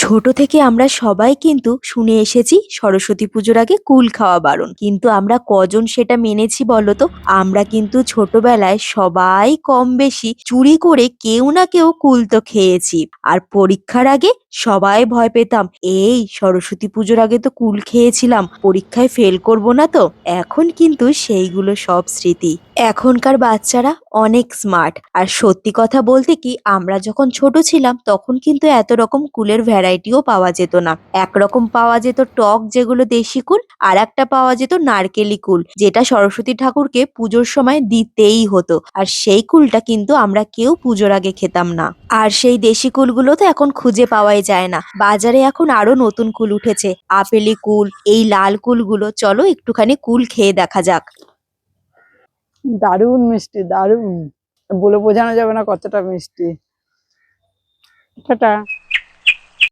ছোট থেকে আমরা সবাই কিন্তু শুনে এসেছি সরস্বতী পুজোর আগে কুল খাওয়া বারণ, কিন্তু আমরা কজন সেটা মেনেছি বলতো? আমরা কিন্তু ছোটবেলায় সবাই কম বেশি চুরি করে কেউ না কেউ কুল তো খেয়েছি। আর পরীক্ষার আগে সবাই ভয় পেতাম, এই সরস্বতী পুজোর আগে তো কুল খেয়েছিলাম, পরীক্ষায় ফেল করব না তো। এখন কিন্তু সেইগুলো সব স্মৃতি। এখনকার বাচ্চারা অনেক স্মার্ট। আর সত্যি কথা বলতে কি, আমরা যখন ছোট ছিলাম তখন কিন্তু এত রকম কুলের ভ্যারাইটিও পাওয়া যেত না। একরকম পাওয়া যেত টক যেগুলো দেশি কুল, আর একটা পাওয়া যেত নারকেলি কুল, যেটা সরস্বতী ঠাকুরকে পুজোর সময় দিতেই হতো। আর সেই কুলটা কিন্তু আমরা কেউ পুজোর আগে খেতাম না। আর সেই দেশি কুলগুলো তো এখন খুঁজে পাওয়াই যায় না। বাজারে এখন আরো নতুন কুল উঠেছে, আপেলি কুল, এই লাল কুলগুলো। চলো একটুখানি কুল খেয়ে দেখা যাক। দারুণ মিষ্টি, দারুণ, বলে বোঝানো যাবে না কতটা মিষ্টি। টাটা।